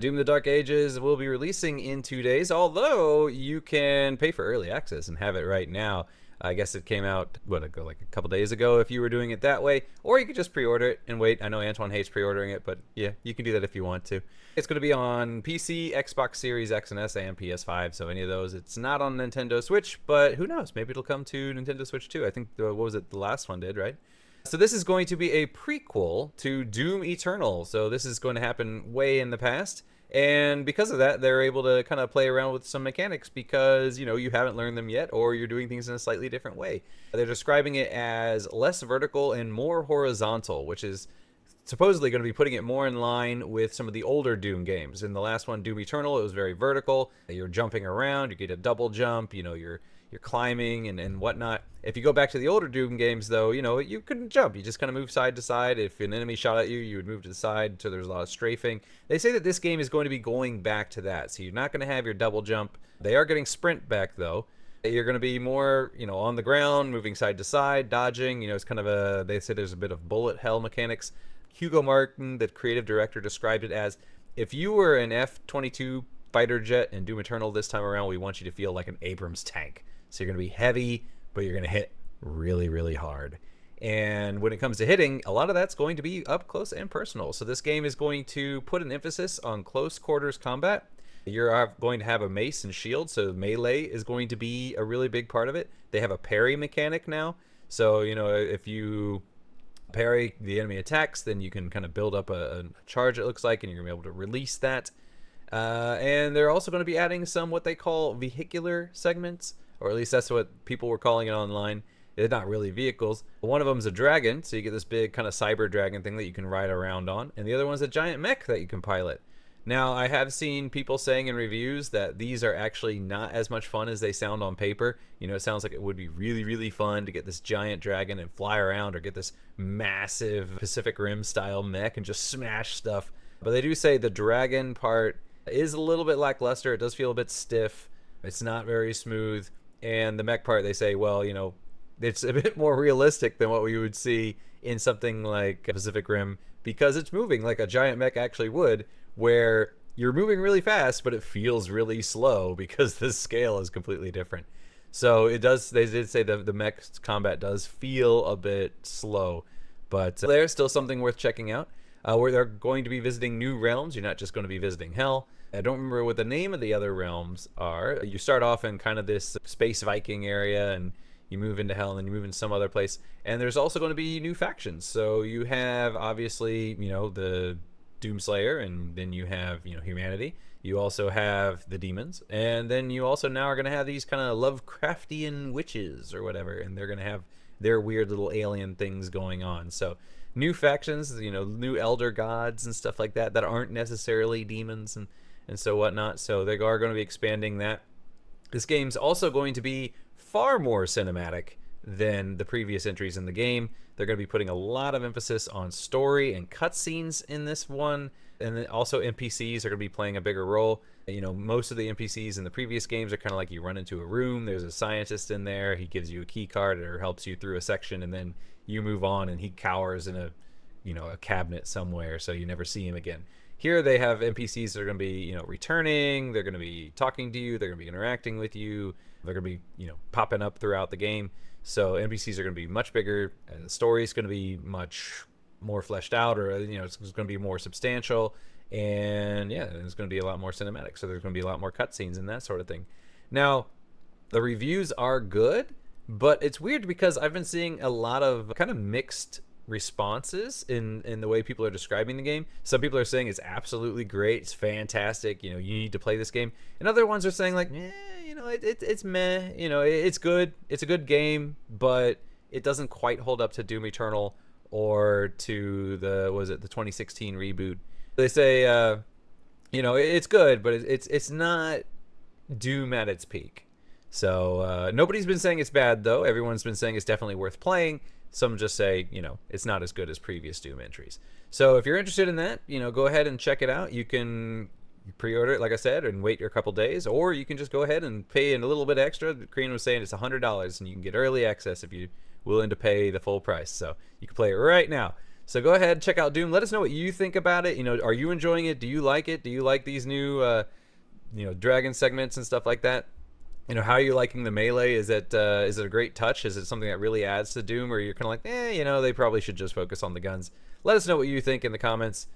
Doom: The Dark Ages will be releasing in 2 days, although you can pay for early access and have it right now. I guess it came out, like a couple days ago if you were doing it that way, or you could just pre-order it and wait. I know Antoine hates pre-ordering it, but yeah, you can do that if you want to. It's going to be on PC, Xbox Series X and S, and PS5, so any of those. It's not on Nintendo Switch, but who knows? Maybe it'll come to Nintendo Switch too. I think, what was it, the last one did, right? So this is going to be a prequel to Doom Eternal. So this is going to happen way in the past. And because of that, they're able to kind of play around with some mechanics because, you haven't learned them yet, or you're doing things in a slightly different way. They're describing it as less vertical and more horizontal, which is supposedly going to be putting it more in line with some of the older Doom games. In the last one, Doom Eternal, it was very vertical. You're jumping around, you get a double jump, you're climbing and whatnot. If you go back to the older Doom games, though, you couldn't jump. You just kind of move side to side. If an enemy shot at you, you would move to the side, so there's a lot of strafing. They say that this game is going to be going back to that, so you're not going to have your double jump. They are getting sprint back, though. You're going to be more, on the ground, moving side to side, dodging. It's kind of they say there's a bit of bullet hell mechanics. Hugo Martin, the creative director, described it as, if you were an F-22 fighter jet in Doom Eternal this time around, we want you to feel like an Abrams tank. So you're going to be heavy, but you're going to hit really, really hard. And when it comes to hitting, a lot of that's going to be up close and personal. So this game is going to put an emphasis on close quarters combat. You're going to have a mace and shield, so melee is going to be a really big part of it. They have a parry mechanic now. So, if you parry the enemy attacks, then you can kind of build up a charge, it looks like, and you're going to be able to release that. And they're also going to be adding some what they call vehicular segments, or at least that's what people were calling it online. They're not really vehicles. One of them is a dragon, so you get this big kind of cyber dragon thing that you can ride around on, and the other one's a giant mech that you can pilot. Now, I have seen people saying in reviews that these are actually not as much fun as they sound on paper. It sounds like it would be really, really fun to get this giant dragon and fly around, or get this massive Pacific Rim style mech and just smash stuff. But they do say the dragon part is a little bit lackluster. It does feel a bit stiff. It's not very smooth. And the mech part, they say, well, it's a bit more realistic than what we would see in something like Pacific Rim, because it's moving like a giant mech actually would, where you're moving really fast, but it feels really slow because the scale is completely different. So it does, they did say the mech combat does feel a bit slow, but there's still something worth checking out. Where they're going to be visiting new realms. You're not just going to be visiting hell. I don't remember what the name of the other realms are. You start off in kind of this space Viking area, and you move into hell, and then you move into some other place. And there's also going to be new factions. So you have, obviously, the Doomslayer, and then you have, humanity. You also have the demons, and then you also now are going to have these kind of Lovecraftian witches or whatever, and they're going to have their weird little alien things going on. So new factions, new elder gods and stuff like that aren't necessarily demons and so whatnot. So they are going to be expanding that. This game's also going to be far more cinematic than the previous entries in the game. They're going to be putting a lot of emphasis on story and cutscenes in this one. And then also NPCs are going to be playing a bigger role. Most of the NPCs in the previous games are kind of like, you run into a room, there's a scientist in there, he gives you a key card or helps you through a section, and then you move on and he cowers in a cabinet somewhere, so you never see him again. Here they have NPCs that are going to be, returning, they're going to be talking to you, they're going to be interacting with you, they're going to be, popping up throughout the game. So NPCs are going to be much bigger, and the story is going to be much more fleshed out, or it's going to be more substantial, and yeah, it's going to be a lot more cinematic. So there's going to be a lot more cutscenes and that sort of thing. Now, the reviews are good, but it's weird because I've been seeing a lot of kind of mixed responses in the way people are describing the game. Some people are saying it's absolutely great, it's fantastic, you need to play this game, and other ones are saying like, it's meh, it's good, it's a good game, but it doesn't quite hold up to Doom Eternal or to the 2016 reboot. They say it's good, but it's not Doom at its peak. So nobody's been saying it's bad, though. Everyone's been saying it's definitely worth playing. Some just say, it's not as good as previous Doom entries. So if you're interested in that, go ahead and check it out. You can pre-order it, like I said, and wait a couple days, or you can just go ahead and pay a little bit extra. Korean was saying it's $100, and you can get early access if you're willing to pay the full price. So you can play it right now. So go ahead, check out Doom. Let us know what you think about it. You know, are you enjoying it? Do you like it? Do you like these new, dragon segments and stuff like that? You know, how are you liking the melee? Is it a great touch? Is it something that really adds to Doom, or you're kind of like, they probably should just focus on the guns? Let us know what you think in the comments.